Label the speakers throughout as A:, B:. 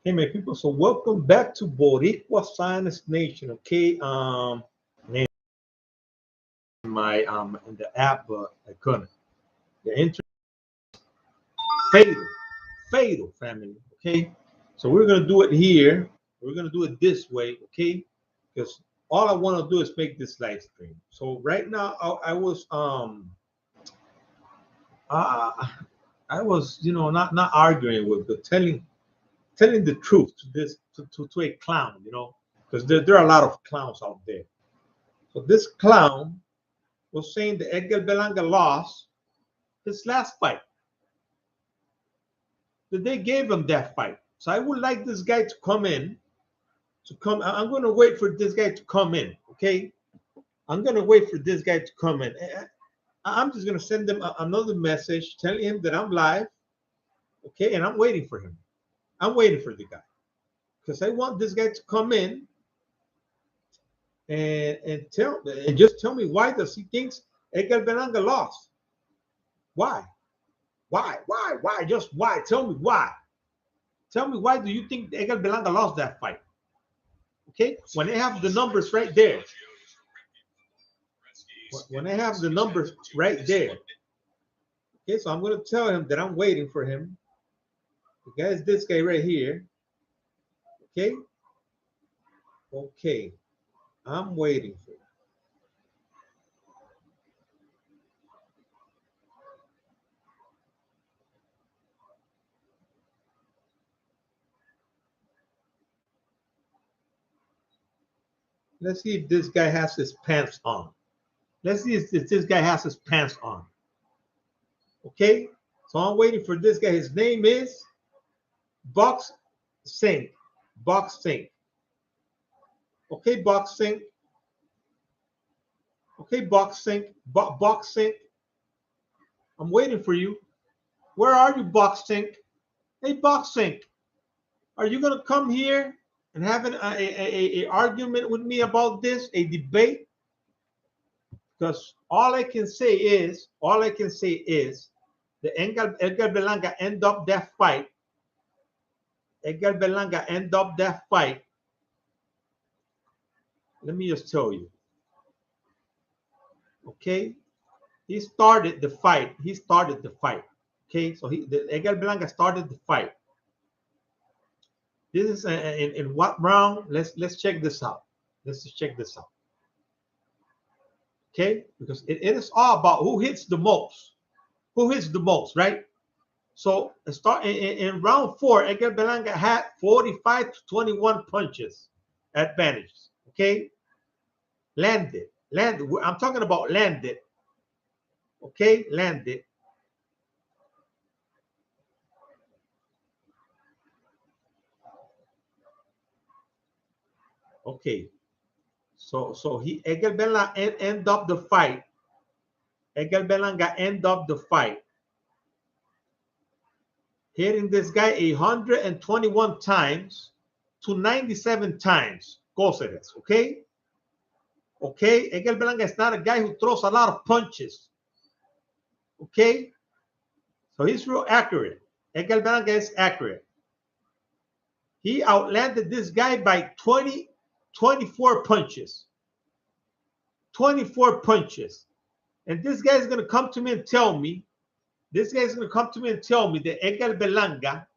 A: Hey, my people. So welcome back to Boricua Science Nation. Okay, name my in the app, but I couldn't. The internet fatal, fatal family. Okay, so we're gonna do it here. We're gonna do it this way. Okay, because all I want to do is make this live stream. So right now, uh, I was, not arguing with, but telling the truth to this to a clown, because there are a lot of clowns out there. So this clown was saying that Edgar Berlanga lost his last fight. That they gave him that fight. So I would like this guy to come in. I'm going to wait for this guy to come in. Okay, I'm going to wait for this guy to come in. I'm just going to send him another message telling him that I'm live. Okay, and I'm waiting for him. I'm waiting for the guy because I want this guy to come in and just tell me why does he thinks Edgar Berlanga lost? Why? Why? Just why? Tell me why. Tell me why do you think Edgar Berlanga lost that fight? Okay, when I have the numbers right there. When I have the numbers right there. Okay, so I'm going to tell him that I'm waiting for him. The guy is this guy right here. Okay. Okay. I'm waiting for him. Let's see if this guy has his pants on. Let's see if this guy has his pants on. Okay. So I'm waiting for this guy. His name is Boxing. Boxing. Okay, Boxing. Okay, Boxing. Boxing. I'm waiting for you. Where are you, Boxing? Hey, Boxing. Are you gonna come here and have a argument with me about this, a debate? Because all I can say is, the Edgar Berlanga end up that fight. Edgar Berlanga end up that fight. Let me just tell you. Okay, he started the fight. He started the fight. Okay, so Edgar Berlanga started the fight. This is in what round? Let's check this out. Let's just check this out. Okay, because it is all about who hits the most. Who hits the most, right? So start in round 4, Edgar Berlanga had 45 to 21 punches advantages. Okay, landed. I'm talking about landed. Okay, landed. Okay, so Edgar Berlanga end up the fight. Edgar Berlanga end up the fight, hitting this guy 121 times to 97 times. Cóceres, okay? Okay, Edgar Berlanga is not a guy who throws a lot of punches. Okay, so he's real accurate. Edgar Berlanga is accurate. He outlanded this guy by 24 punches. 24 punches. And this guy is going to come to me and tell me, that Edgar Berlanga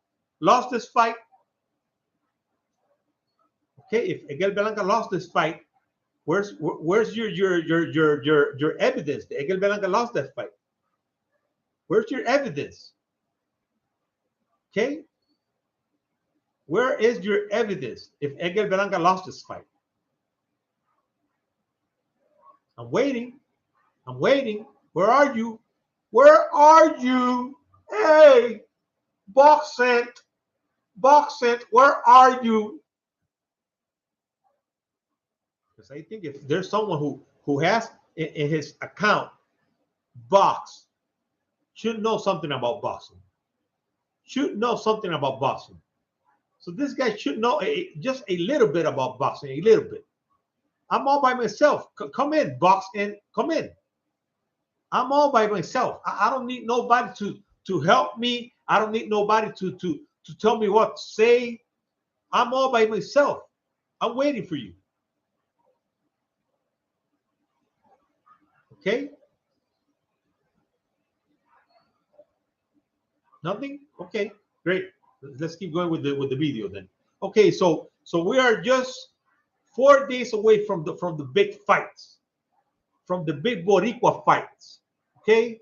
A: lost this fight. Okay, if Edgar Berlanga lost this fight, where's your evidence that Edgar Berlanga lost that fight? Where's your evidence? Okay, where is your evidence if Edgar Berlanga lost this fight? I'm waiting. I'm waiting. Where are you? Where are you? Hey, Boxing, where are you? Because I think if there's someone who has in his account box, should know something about boxing. Should know something about boxing. So this guy should know just a little bit about boxing, a little bit. I'm all by myself. Come in, Boxing. Come in. I'm all by myself. I don't need nobody to help me. I don't need nobody to tell me what to say. I'm all by myself. I'm waiting for you. Okay? Nothing? Okay, great. Let's keep going with the video then. Okay, so we are just 4 days away from the big fights, from the big Boricua fights. Okay?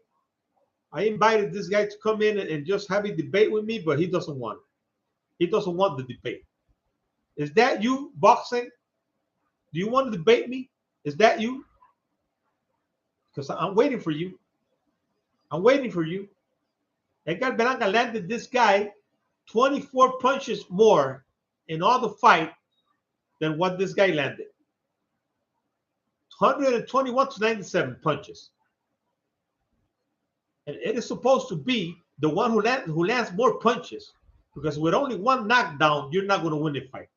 A: I invited this guy to come in and just have a debate with me, but he doesn't want it. He doesn't want the debate. Is that you, boxing? Do you want to debate me? Is that you? Because I'm waiting for you. I'm waiting for you. Edgar Berlanga landed this guy 24 punches more in all the fight than what this guy landed. 121 to 97 punches. And it is supposed to be the one who lands more punches, because with only one knockdown, you're not going to win the fight.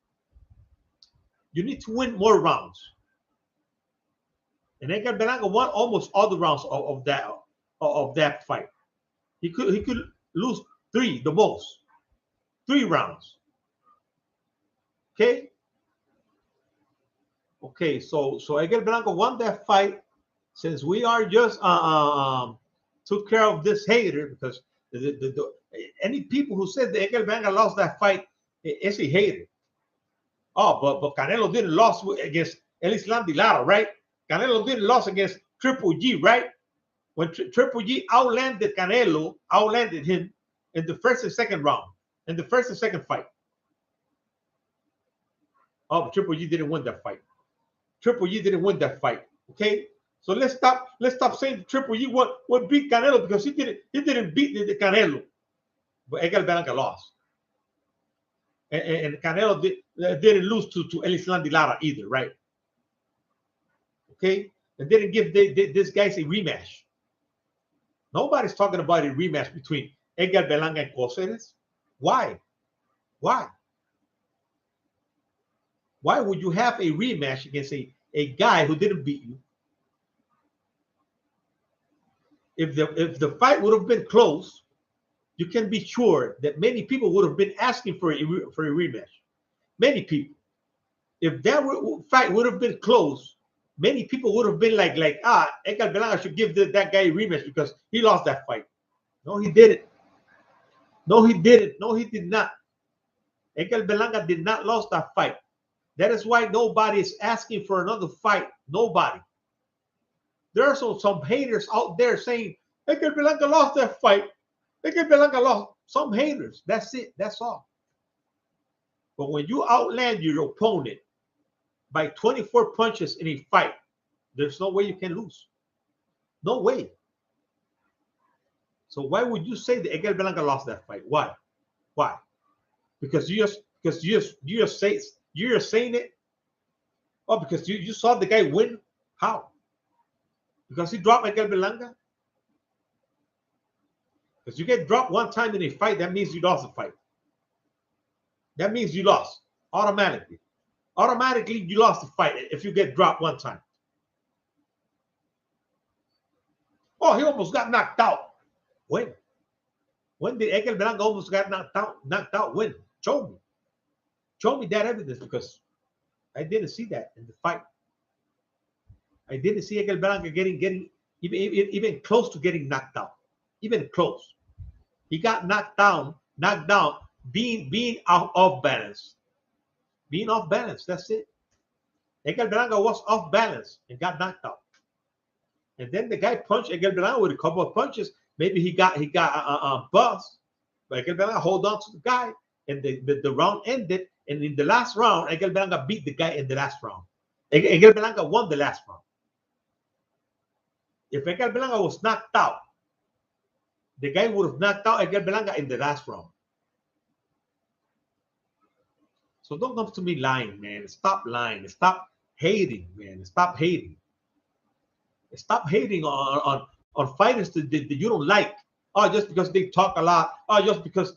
A: You need to win more rounds. And Edgar Berlanga won almost all the rounds of that fight. He could lose 3, the most. 3 rounds. Okay? Okay, so Edgar Berlanga won that fight. Since we are just took care of this hater, because any people who said that Edgar Berlanga lost that fight is a hater. Oh, but Canelo didn't lose against Elislam Lara, right? Canelo didn't lose against Triple G, right? When Triple G outlanded Canelo, outlanded him in the first and second round, in the first and second fight. Oh, but Triple G didn't win that fight. Triple G didn't win that fight. Okay, so let's stop saying Triple G would beat Canelo, because he didn't beat the Canelo, but Edgar Berlanga lost, and Canelo didn't lose to Elislam Lara either, right? Okay, and didn't give this guys a rematch. Nobody's talking about a rematch between Edgar Berlanga and Cáceres. Why? Why? Why would you have a rematch against a guy who didn't beat you? If the fight would have been close, you can be sure that many people would have been asking for a rematch. Many people. If that fight would have been close, many people would have been like Edgar Berlanga should give that guy a rematch because he lost that fight. No, he didn't. No, he didn't. No, he did not. Edgar Berlanga did not lose that fight. That is why nobody is asking for another fight. Nobody. There are some haters out there saying Edgar Berlanga lost that fight. Edgar Berlanga lost. Some haters. That's it. That's all. But when you outland your opponent by 24 punches in a fight, there's no way you can lose. No way. So why would you say that Edgar Berlanga lost that fight? Why? Why? Because you're saying it. Oh, because you saw the guy win. How? Because he dropped Edgar Berlanga? Because you get dropped one time in a fight, that means you lost the fight. That means you lost automatically. Automatically, you lost the fight if you get dropped one time. Oh, he almost got knocked out. When? When did Edgar Berlanga almost got knocked out? When? Show me. Show me that evidence, because I didn't see that in the fight. I didn't see Edgar Berlanga getting even close to getting knocked out. Even close. He got knocked down, being off balance. Being off balance, that's it. Edgar Berlanga was off balance and got knocked out. And then the guy punched Edgar Berlanga with a couple of punches. Maybe he got buzzed, but Edgar Berlanga hold on to the guy, and the round ended. And in the last round, Edgar Berlanga beat the guy in the last round. Edgar Berlanga won the last round. If Edgar Berlanga was knocked out, the guy would have knocked out Edgar Berlanga in the last round. So don't come to me lying, man. Stop lying. Stop hating, man. Stop hating. Stop hating on fighters that you don't like. Oh, just because they talk a lot. Oh, just because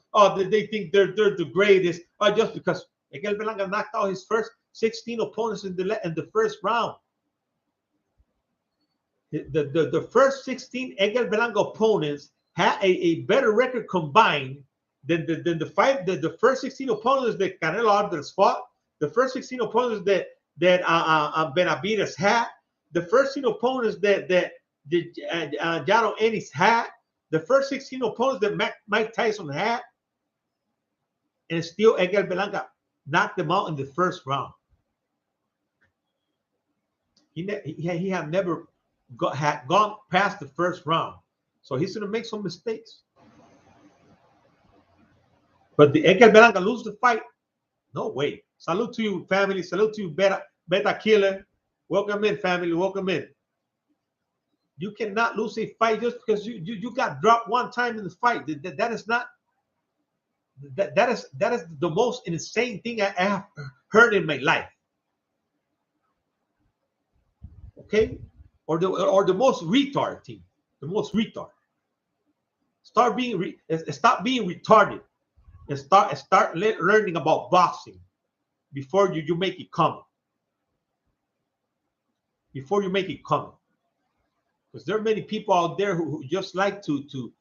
A: they think they're the greatest. Oh, just because Edgar Berlanga knocked out his first 16 opponents in the first round. The first 16 Edgar Berlanga opponents had a better record combined Then the fight, the first 16 opponents that Canelo Alvarez fought, the first 16 opponents that Benavidez had, the first 16 opponents that Jano Ennis had, the first 16 opponents that Mike Tyson had, and still Edgar Berlanga knocked them out in the first round. He had never had gone past the first round, so he's going to make some mistakes. But the Edgar Berlanga lose the fight? No way. Salute to you, family. Salute to you, Beta Killer. Welcome in, family. Welcome in. You cannot lose a fight just because you got dropped one time in the fight. That is not. That is the most insane thing I have heard in my life. Okay, or the most retard thing. The most retard. Stop being retarded and start learning about boxing before you make it come. Before you make it come, because there are many people out there who just like to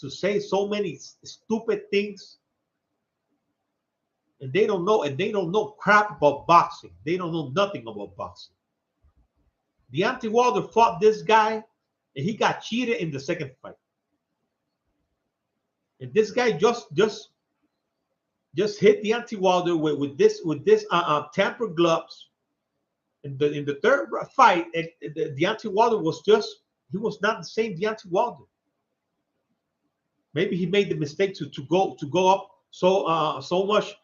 A: say so many stupid things, and they don't know crap about boxing. They don't know nothing about boxing. Deontay Wilder fought this guy, and he got cheated in the second fight. And this guy just hit Deontay Wilder with this tampered gloves. In the third fight, Deontay Wilder was not the same Deontay Wilder. Maybe he made the mistake to go up so much,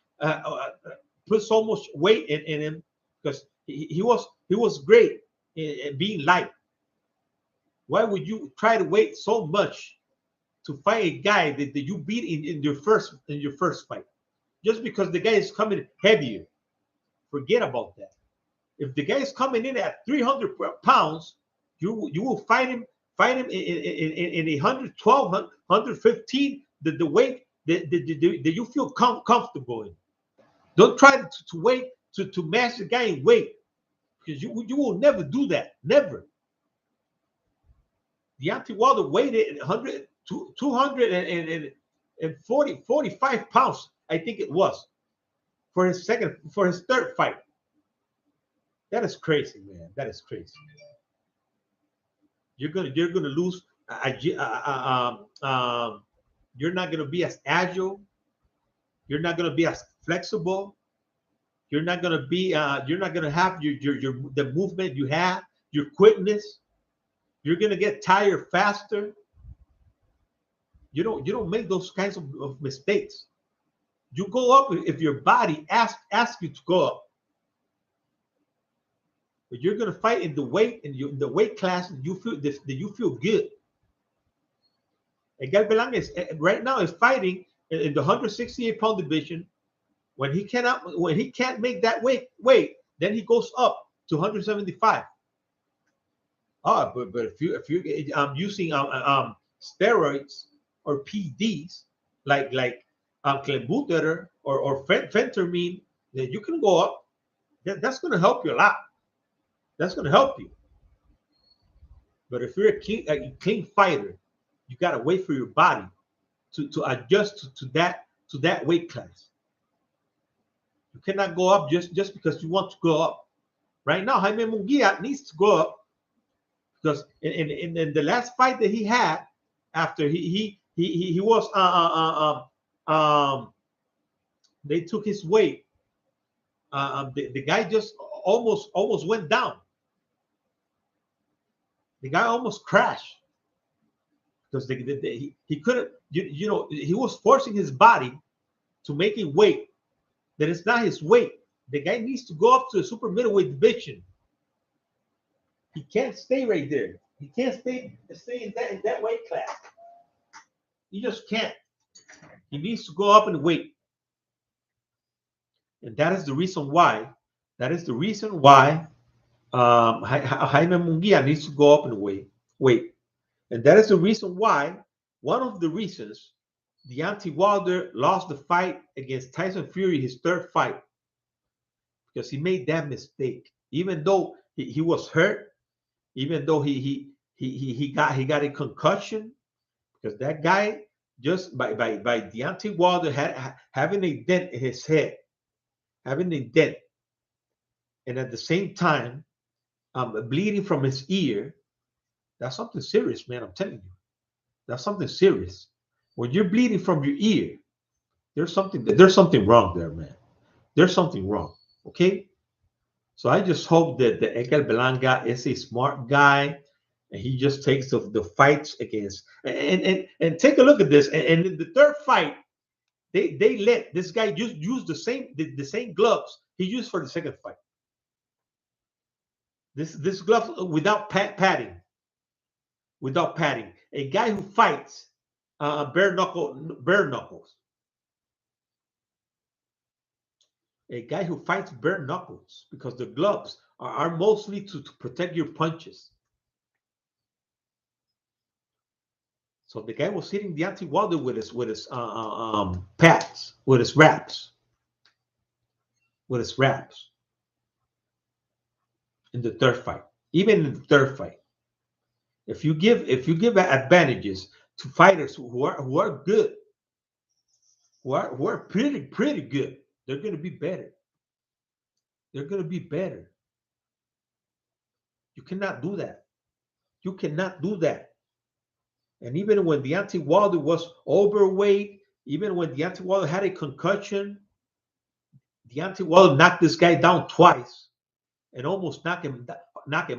A: put so much weight in him, because he was great in being light. Why would you try to wait so much to fight a guy that you beat in your first fight? Just because the guy is coming heavier, forget about that. If the guy is coming in at 300 pounds, you will fight him in 112, 115, the weight that you feel comfortable in. Don't try to wait to match the guy in weight, because you will never do that. Never. Deontay Wilder weighed 245 pounds, I think it was, for his third fight. That is crazy, man. That is crazy. You're gonna lose. You're not gonna be as agile. You're not gonna be as flexible. You're not gonna have the movement you have, your quickness. You're gonna get tired faster. You don't make those kinds of mistakes. You go up if your body asks you to go up. But you're gonna fight in the weight class that you feel good. And Galbelang is right now is fighting in the 168-pound division. When he can't make that weight, then he goes up to 175. But if you're using steroids or PDs like clenbuterol or phentermine, then you can go up. That's going to help you a lot. That's going to help you. But if you're a clean fighter, you got to wait for your body to adjust to that weight class. You cannot go up just because you want to go up. Right now, Jaime Munguia needs to go up, because in the last fight that he had, after he was they took his weight. The guy just almost went down. The guy almost crashed because he couldn't. He was forcing his body to make a weight that is not his weight. The guy needs to go up to the super middleweight division. He can't stay right there. He can't stay in that weight class. He just can't. He needs to go up in weight. And that is the reason why. Jaime Munguia needs to go up in weight. And that is the reason why. One of the reasons Deontay Wilder lost the fight against Tyson Fury, his third fight, because he made that mistake. Even though he was hurt, even though he got a concussion, because that guy just by Deontay Wilder having a dent in his head, having a dent, and at the same time bleeding from his ear. That's something serious, man. I'm telling you, that's something serious. When you're bleeding from your ear, there's something wrong there, man. There's something wrong. Okay. So I just hope that the Edgar Belanga is a smart guy, and he just takes the fights against and take a look at this. And in the third fight, they let this guy just use the same gloves he used for the second fight. This glove without padding. A guy who fights bare knuckles. A guy who fights bare knuckles because the gloves are mostly to protect your punches. So the guy was hitting Deontay Wilder with his pads, with his wraps in the third fight. Even in the third fight, if you give advantages to fighters who are good, who are pretty good, they're going to be better. They're going to be better. You cannot do that. You cannot do that. And even when Deontay Wilder was overweight, even when Deontay Wilder had a concussion, Deontay Wilder knocked this guy down twice and almost knock him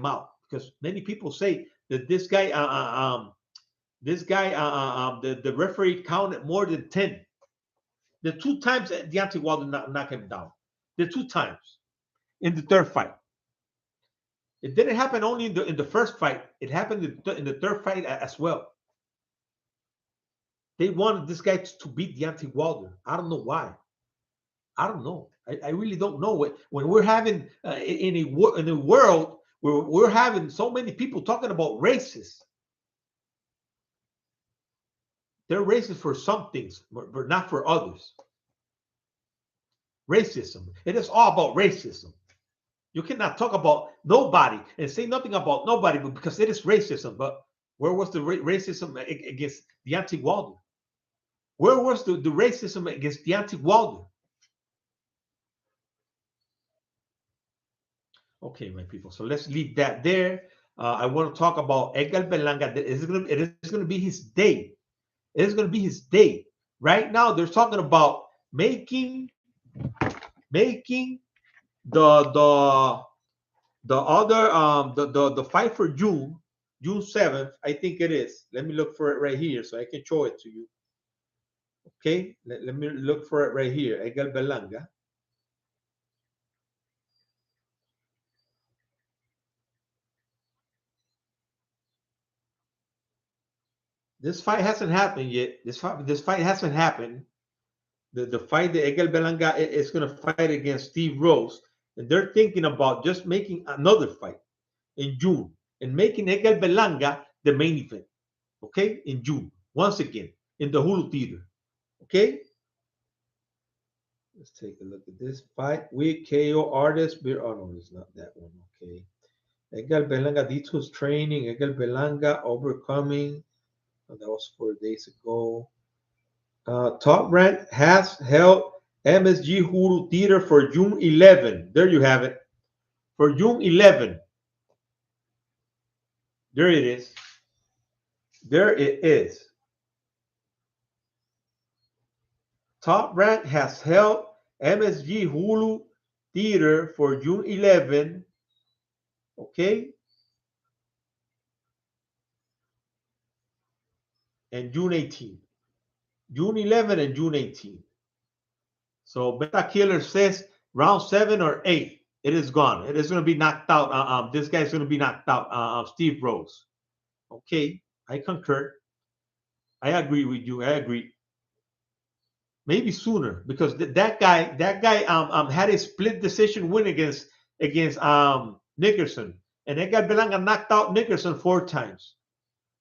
A: out. Because many people say that the referee counted more than 10. The two times that Deontay Wilder knocked him down, the two times in the third fight. It didn't happen only in the first fight. It happened in the third fight as well. They wanted this guy to beat Deontay Wilder. I don't know why. I don't know. I really don't know. When we're having in a world where we're having so many people talking about racists, they're racist for some things, but not for others. Racism. It is all about racism. You cannot talk about nobody and say nothing about nobody because it is racism. But where was the racism against Deontay Wilder? Where was the racism against Deontay Wilder? Okay, my people. So let's leave that there. I want to talk about Edgar Berlanga. It is going to be his day. It is going to be his day. Right now, they're talking about making the other the fight for June 7th. I think it is. Let me look for it right here so I can show it to you. Okay, let me look for it right here. Edgar Berlanga. This fight hasn't happened yet. This fight hasn't happened. The fight that Edgar Berlanga is going to fight against Steve Rose, and they're thinking about just making another fight in June and making Edgar Berlanga the main event. Okay, in June once again in the Hulu Theater. Okay, let's take a look at this fight with KO artist. Oh no, it's not that one. Okay, Edgar Berlanga detours training. Edgar Berlanga overcoming. Oh, that was 4 days ago. Top Rank has held MSG Hulu Theater for June 11. There you have it. For June 11. There it is. There it is. Top Rank has held MSG Hulu Theater for June 11. Okay. And June 18. June 11 and June 18. So Beta Killer says round 7 or 8. It is gone. It is going to be knocked out. This guy's going to be knocked out. Steve Rose. Okay, I concur. I agree with you. I agree. Maybe sooner because that guy had a split decision win against Nickerson, and Edgar Berlanga knocked out Nickerson 4 times.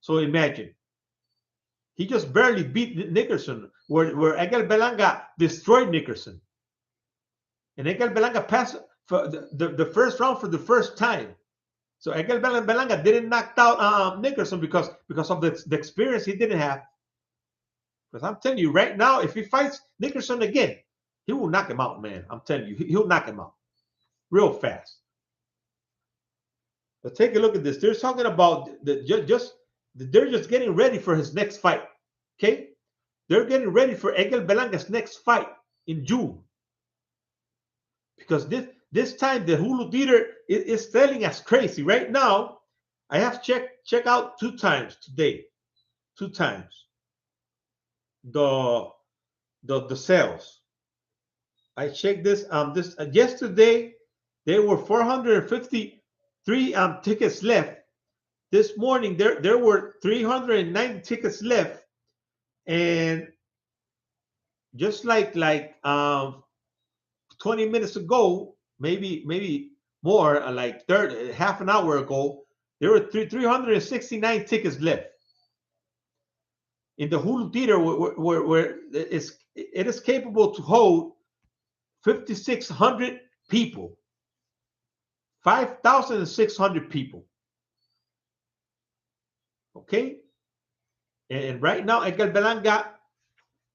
A: So imagine he just barely beat Nickerson, where Edgar Berlanga destroyed Nickerson, and Edgar Berlanga passed for the first round for the first time. So Edgar Berlanga didn't knock out Nickerson because of the experience he didn't have. Because I'm telling you right now, if he fights Nickerson again, he will knock him out, man. I'm telling you, he'll knock him out real fast. But take a look at this. They're talking about they're just getting ready for his next fight. Okay, they're getting ready for Egel Belanga's next fight in June. Because this time the Hulu theater is selling as crazy. Right now, I have check out 2 times today. 2 times the the sales. I checked this yesterday. There were 453 tickets left. This morning there were 390 tickets left, and just like 20 minutes ago, maybe more, like half an hour ago, there were 369 tickets left in the Hulu theater, where it is capable to hold 5,600 people, 5,600 people. Okay, and right now Edgar Belanga,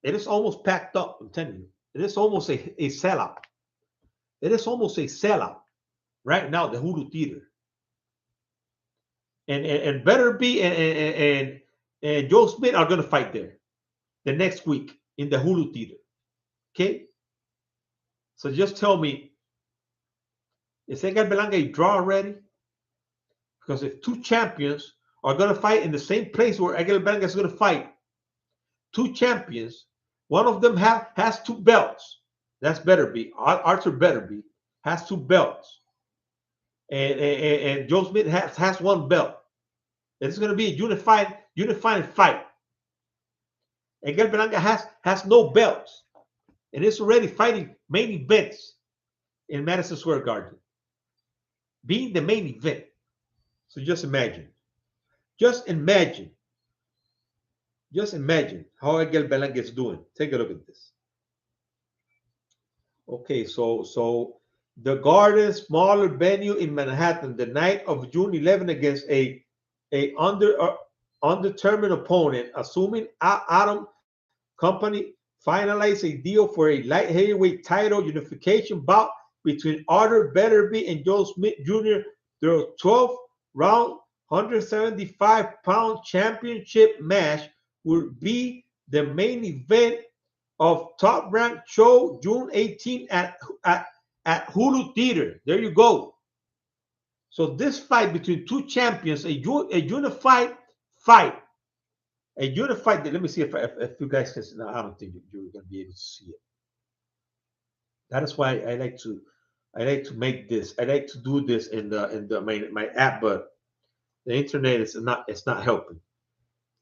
A: it is almost packed up. I'm telling you, it is almost a sellout. It is almost a sellout right now. The Hulu theater, and Better Be and Joe Smith are going to fight there the next week in the Hulu theater. Okay, so just tell me, is Edgar Belanga a draw already? Because if 2 champions are going to fight in the same place where Edgar Belanga is going to fight, 2 champions, one of them has 2 belts. That's Better Be. Arthur Better Be has 2 belts. And Joe Smith has 1 belt. It's going to be a unified fight. Edgar Belanga has no belts. And it's already fighting main events in Madison Square Garden. Being the main event. So just imagine. Just imagine how Edgar Belanga is doing. Take a look at this. Okay, so the Garden, smaller venue in Manhattan, the night of June 11 against a undetermined opponent, assuming Adam Company finalized a deal for a light heavyweight title unification bout between Arthur Betterby and Joe Smith Jr. The 12-round, 175-pound championship match will be the main event of Top Rank Show June 18 at Hulu Theater. There you go. So this fight between 2 champions, a unified fight. A unified. Let me see if you guys can. No, I don't think you're going to be able to see it. That is why I like to make this. I like to do this in my app, but the internet is not. It's not helping.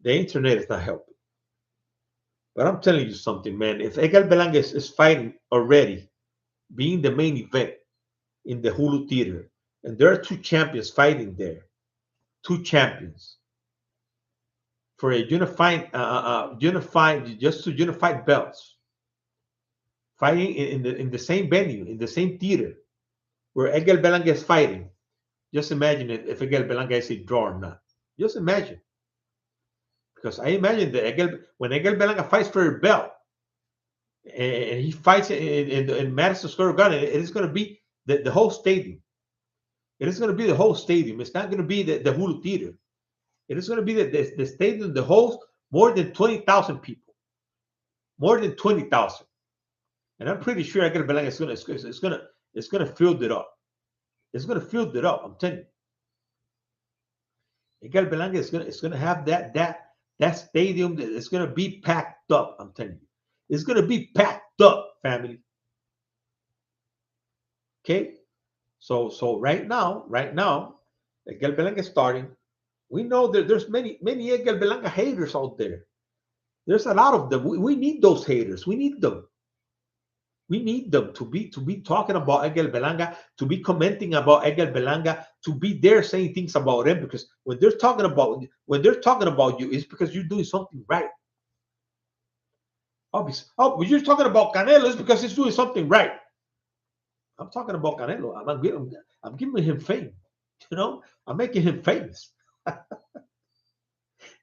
A: The internet is not helping. But I'm telling you something, man. If Edgar Belanga is fighting already, being the main event in the Hulu Theater, and there are 2 champions fighting there, 2 champions for a unified belts, fighting in the same venue, in the same theater where Edgar Belanga is fighting. Just imagine it, if Edgar Belanga is a draw or not. Just imagine. Because I imagine that when Edgar Belanga fights for a belt, and he fights in Madison Square Garden, it is going to be the whole stadium. It is going to be the whole stadium. It's not going to be the Hulu Theater. It is going to be the stadium, the whole, more than 20,000 people. More than 20,000. And I'm pretty sure Edgar Belanga is going to fill it up. It's going to fill it up. I'm telling you. Edgar Belanga is going to have that stadium. It's going to be packed up. I'm telling you. It's going to be packed up, family. Okay? So right now, Edgar Belanga is starting. We know that there's many Edgar Belanga haters out there. There's a lot of them. We need those haters. We need them. We need them to be talking about Edgar Belanga, to be commenting about Edgar Belanga, to be there saying things about him, because when they're talking about you, it's because you're doing something right. When you're talking about Canelo, it's because he's doing something right. I'm talking about Canelo. I'm giving him fame. I'm making him famous.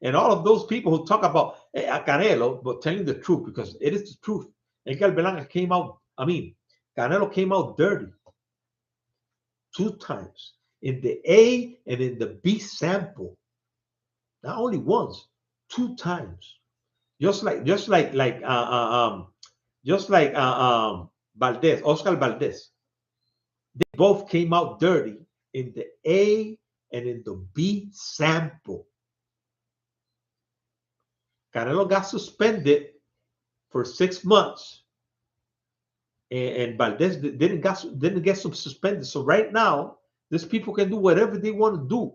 A: And all of those people who talk about Canelo, but telling the truth, because it is the truth. Edgar Berlanga came out, Canelo came out dirty 2 times in the A and in the B sample. Not only once, 2 times. Just like Valdez, Oscar Valdez. They both came out dirty in the A and in the B sample. Canelo got suspended for 6 months, and Valdez didn't get suspended. So right now, these people can do whatever they want to do,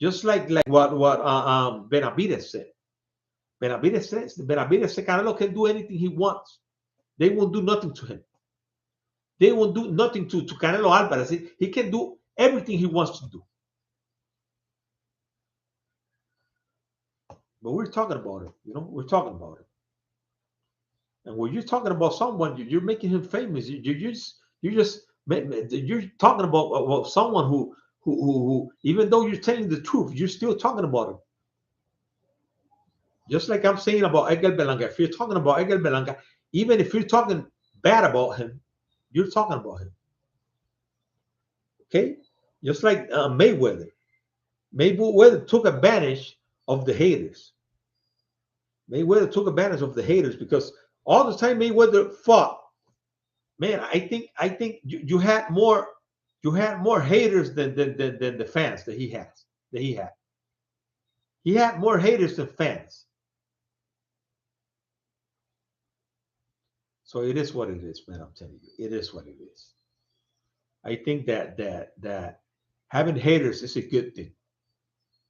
A: just like what Benavidez said. Benavidez said Canelo can do anything he wants. They won't do nothing to him. They won't do nothing to Canelo Alvarez. He can do everything he wants to do. But we're talking about it. We're talking about it. And when you're talking about someone, you're making him famous. You're talking about someone who, even though you're telling the truth, you're still talking about him. Just like I'm saying about Edgar Berlanga. If you're talking about Edgar Berlanga, even if you're talking bad about him, you're talking about him. Okay? Just like Mayweather. Mayweather took advantage of the haters. Mayweather took advantage of the haters because all the time Mayweather fought, man, I think you had more haters than the fans that he had. He had more haters than fans. So it is what it is, man. I'm telling you, it is what it is. I think that having haters is a good thing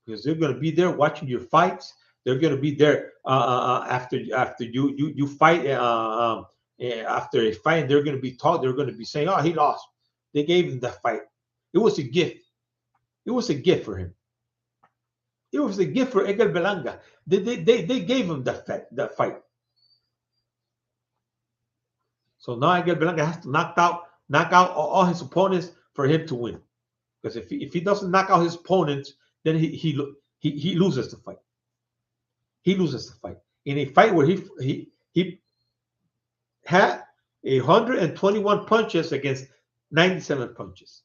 A: because they're going to be there watching your fights. They're going to be there after you fight. After a fight, they're going to be taught. They're going to be saying, "Oh, he lost. They gave him that fight. It was a gift. It was a gift for him. It was a gift for Edgar Berlanga. They gave him that fight. So now Edgar Berlanga has to knock out all his opponents for him to win. Because if he doesn't knock out his opponents, then he loses the fight. He loses the fight in a fight where he had 121 punches against 97 punches.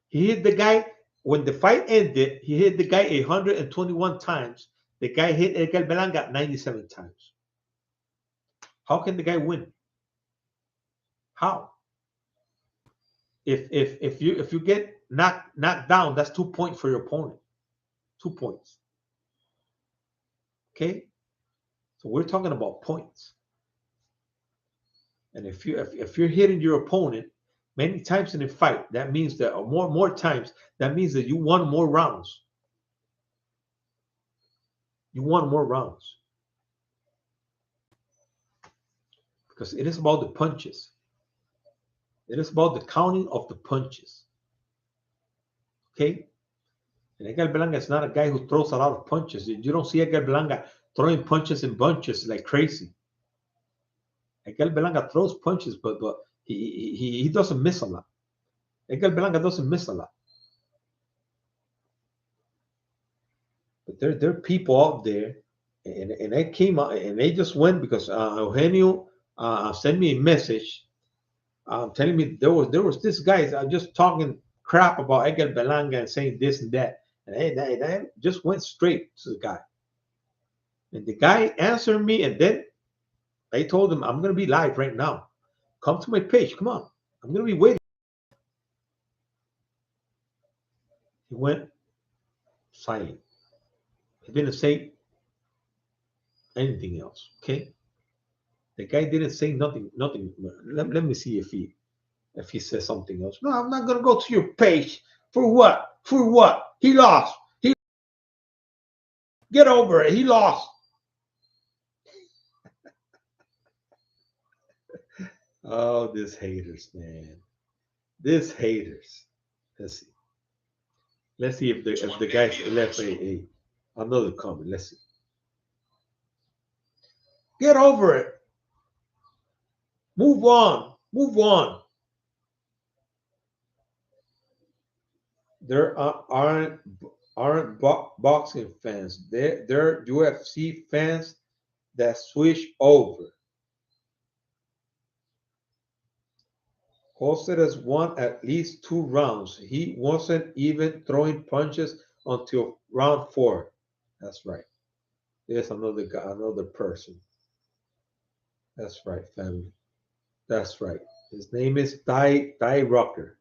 A: He hit the guy when the fight ended. He hit the guy 121 times. The guy hit Edgar Berlanga 97 times. How can the guy win? How? If you get knocked down, that's 2 points for your opponent. 2 points. Okay, so we're talking about points. And if you're hitting your opponent many times in a fight, that means that more times, that means that you won more rounds. You won more rounds. Because it is about the punches. It is about the counting of the punches. Okay? And Edgar Berlanga is not a guy who throws a lot of punches. You don't see Edgar Berlanga throwing punches in bunches like crazy. Edgar Berlanga throws punches, but he doesn't miss a lot. Edgar Berlanga doesn't miss a lot. But there are people out there, and I came out, and they just went because Eugenio sent me a message telling me there was this guy just talking crap about Edgar Berlanga and saying this and that. And they just went straight to the guy. And the guy answered me, and then I told him, I'm going to be live right now. Come to my page. Come on. I'm going to be waiting. He went silent. He didn't say anything else. Okay? The guy didn't say nothing. Let me see if he says something else. No, I'm not going to go to your page. For what? For what? He lost. Get over it. He lost. Oh, these haters, man. These haters. Let's see. Let's see if the guy left another comment. Let's see. Get over it. Move on. Move on. There aren't boxing fans. They're UFC fans that switch over. Cáceres won at least 2 rounds. He wasn't even throwing punches until round 4. That's right. There's another guy, another person. That's right, family. That's right. His name is Ty Rucker.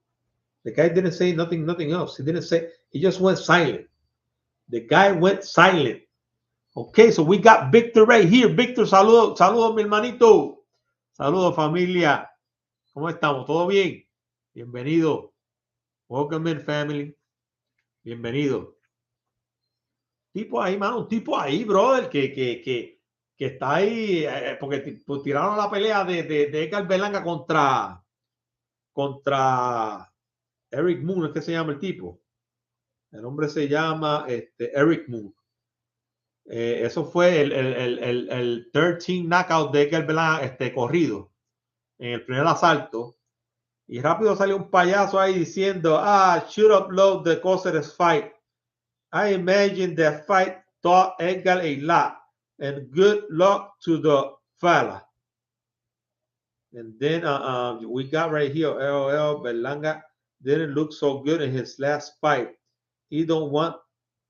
A: The guy didn't say nothing else. He didn't say. He just went silent. The guy went silent. Okay, so we got Victor right here. Victor, saludos, mi hermanito. Saludos, familia. ¿Cómo estamos? ¿Todo bien? Bienvenido. Welcome in, family. Bienvenido. Tipo ahí, mano, un tipo ahí, brother, que está ahí, porque pues, tiraron la pelea de Edgar Berlanga contra Eric Moon, es que se llama el tipo. El hombre se llama Eric Moon. Eso fue el 13 knockout de Edgar Berlanga corrido en el primer asalto. Y rápido salió un payaso ahí diciendo, should upload the Cáceres fight. I imagine that fight taught Edgar a lot, and good luck to the fella. And then we got right here, LOL, Berlanga didn't look so good in his last fight. He don't want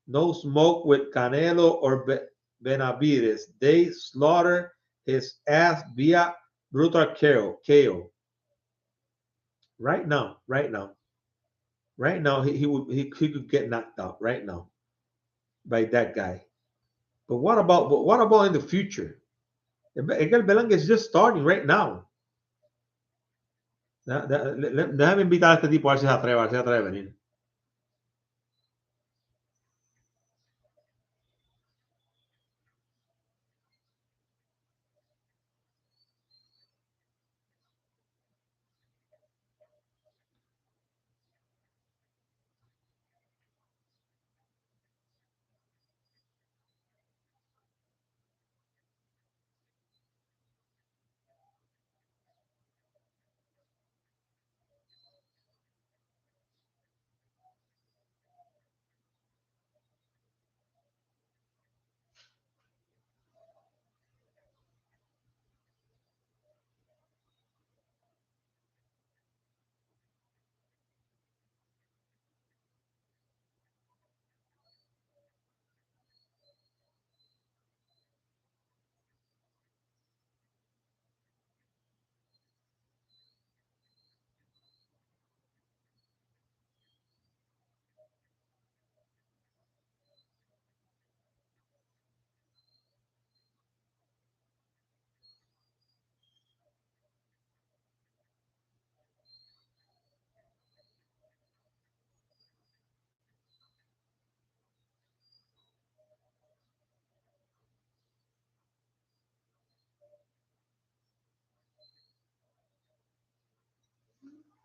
A: no smoke with Canelo or Benavides. They slaughter his ass via brutal KO. Right now, he could get knocked out right now by that guy. But what about in the future? Edgar Berlanga is just starting right now. Déjame invitar a este tipo a ver si se atreve a venir.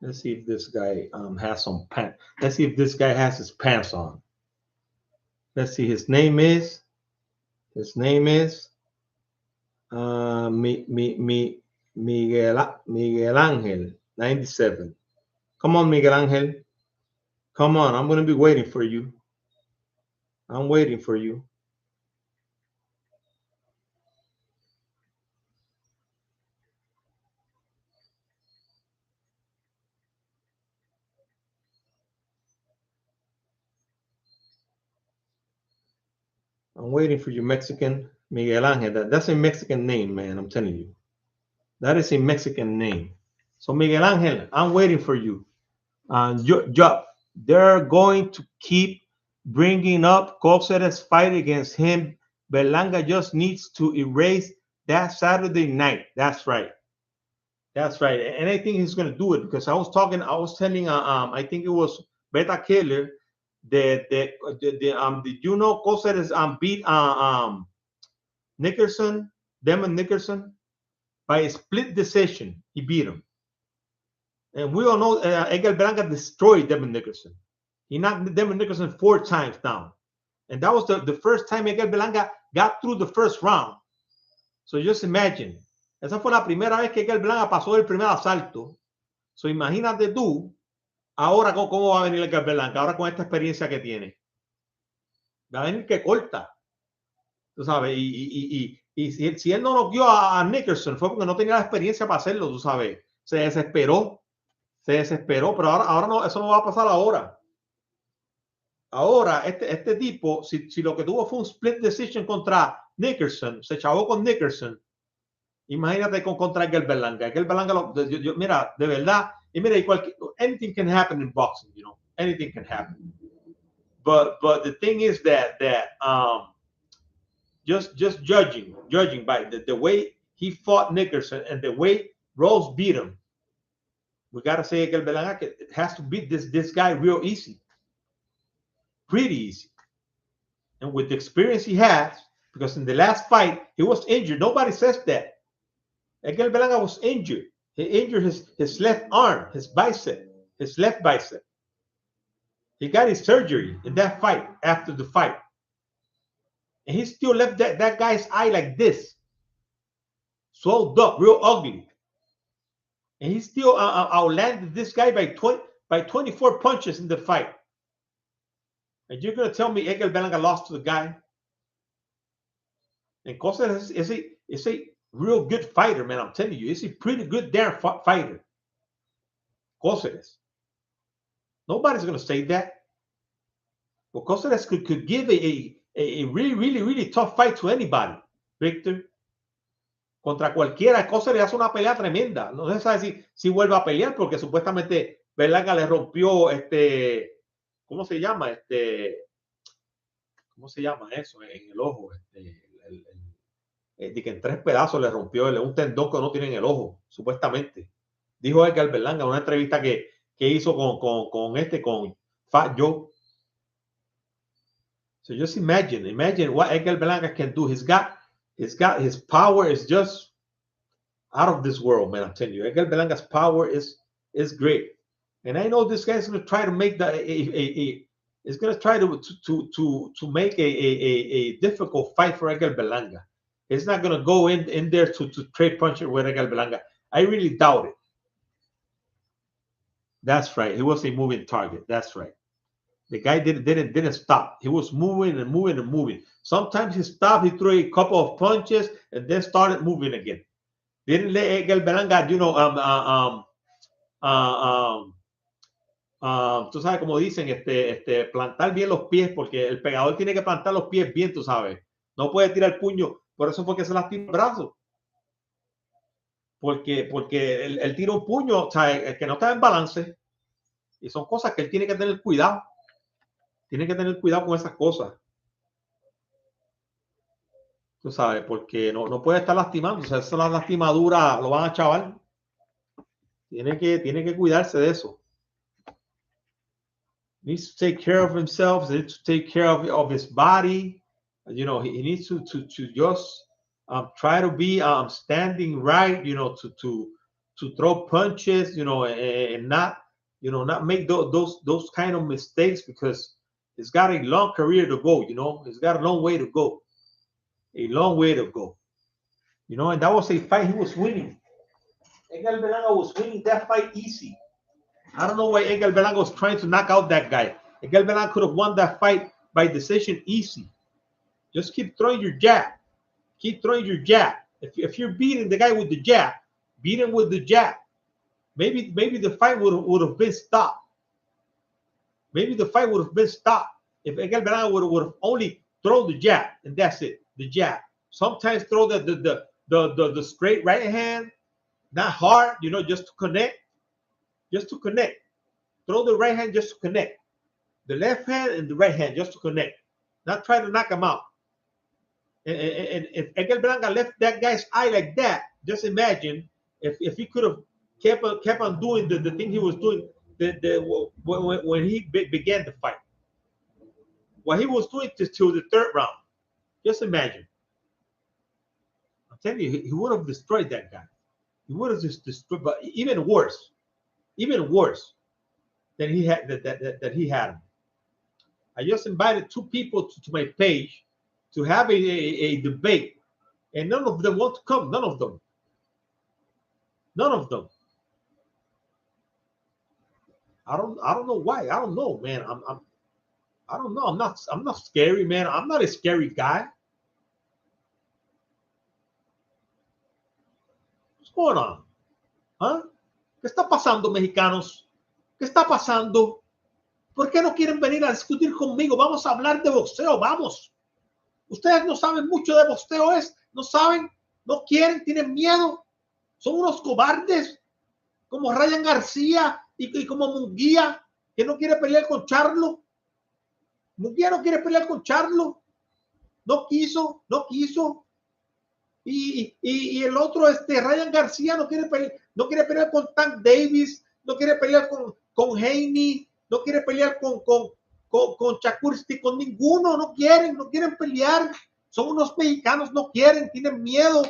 A: Let's see if this guy has some pants. Let's see if this guy has his pants on. Let's see. His name is Miguel Angel 97. Come on, Miguel Angel. Come on. I'm going to be waiting for you. I'm waiting for you. I'm waiting for you, Mexican. Miguel Angel. That's a Mexican name, man. I'm telling you. That is a Mexican name. So, Miguel Angel, I'm waiting for you. They're going to keep bringing up Cáceres' fight against him. Berlanga just needs to erase that Saturday night. That's right. That's right. And I think he's going to do it because I was telling, I think it was Beta Killer that did you know Cáceres beat Nickerson, Demon Nickerson, by a split decision. He beat him. And we all know Edgar Berlanga destroyed Demon Nickerson. He knocked Demon Nickerson 4 times down. And that was the first time Edgar Berlanga got through the first round. So just imagine. Esa fue la primera vez que Edgar Berlanga pasó el primer asalto. So imagínate tú, ahora cómo va a venir Edgar Berlanga, ahora con esta experiencia que tiene. Va a venir que corta. Tú sabes, y si él no noqueó a Nickerson fue porque no tenía la experiencia para hacerlo, tú sabes. Se desesperó, pero ahora no, eso no va a pasar ahora. Ahora, este tipo, si lo que tuvo fue un split decision contra Nickerson, se chavó con Nickerson, imagínate contra Edgar Berlanga. Edgar Berlanga, mira, de verdad, y mira, anything can happen in boxing, you know, anything can happen. But the thing is that just judging by the way he fought Nickerson and the way Rose beat him, we gotta say Edgar Berlanga has to beat this guy real easy, pretty easy. And with the experience he has, because in the last fight he was injured. Nobody says that. Edgar Berlanga was injured. He injured his left arm, his left bicep. He got his surgery in that fight after the fight. And he still left that guy's eye like this, swelled up, real ugly. And he still outlanded this guy by 24 punches in the fight. And you're going to tell me Edgar Berlanga lost to the guy? And Costa is a real good fighter, man. I'm telling you, he's a pretty good damn fighter. Costa. Nobody's going to say that. Well, Costa could give a really tough fight to anybody, Victor. Contra cualquiera, Costa le hace una pelea tremenda. No se sabe si vuelve a pelear porque supuestamente Berlanga le rompió ¿cómo se llama? ¿Cómo se llama eso? En el ojo. De que en 3 pedazos le rompió un tendón que no tiene en el ojo, supuestamente. Dijo Edgar Berlanga en una entrevista que hizo con Fat Joe. So just imagine what Edgar Berlanga can do. His power is just out of this world, man. I'm telling you, Edgar Berlanga's power is great. And I know this guy is going to try to make is going to try to make a difficult fight for Edgar Berlanga. He's not going to go in there to trade punches with Edgar Berlanga. I really doubt it. That's right. He was a moving target. That's right. The guy didn't stop. He was moving and moving and moving. Sometimes he stopped. He threw a couple of punches and then started moving again. Didn't let Edgar Berlanga, tú sabes como dicen, plantar bien los pies, porque el pegador tiene que plantar los pies bien, tú sabes. No puede tirar el puño. Por eso fue que se lastimó el brazo. Porque él tira un puño, o sea, que no está en balance. Y son cosas que él tiene que tener cuidado. Tiene que tener cuidado con esas cosas. Tú sabes, porque no puede estar lastimando. O sea, esas lastimaduras lo van a chaval. Tiene que cuidarse de eso. Needs to take care of himself. He needs to take care of his body. You know, he needs to just try to be standing right. You know, to throw punches. You know, and not make those kind of mistakes, because he's got a long career to go. You know, he's got a long way to go. A long way to go. You know, and that was a fight he was winning. Edgar Berlanga was winning that fight easy. I don't know why Edgar Berlanga was trying to knock out that guy. Edgar Berlanga could have won that fight by decision easy. Just keep throwing your jab. Keep throwing your jab. If you're beating the guy with the jab, beat him with the jab. Maybe the fight would have been stopped. Maybe the fight would have been stopped if Edgar Berlanga would have only thrown the jab, and that's it. The jab. Sometimes throw the straight right hand, not hard, you know, just to connect. Just to connect. Throw the right hand just to connect. The left hand and the right hand just to connect. Not try to knock him out. And if Edgar Berlanga left that guy's eye like that, just imagine if he could have kept on doing the thing he was doing when he began the fight. What he was doing till the 3rd round. Just imagine. I'm telling you, he would have destroyed that guy. He would have just destroyed, but even worse than he had that he had him. I just invited 2 people to my page to have a debate, and none of them want to come. None of them. I don't know why. I don't know, man. I don't know. I'm not scary, man. I'm not a scary guy. What's going on? ¿Ah? ¿Qué está pasando, mexicanos? ¿Qué está pasando? ¿Por qué no quieren venir a discutir conmigo? Vamos a hablar de boxeo, vamos. Ustedes no saben mucho de boxeo, no saben, no quieren, tienen miedo. Son unos cobardes, como Ryan García y como Munguía, que no quiere pelear con Charlo. Munguía no quiere pelear con Charlo. No quiso, no quiso. Y el otro, Ryan García, no quiere pelear con Tank Davis, no quiere pelear con Haney, no quiere pelear con Chakursti, con ninguno, no quieren pelear. Son unos mexicanos, no quieren, tienen miedo.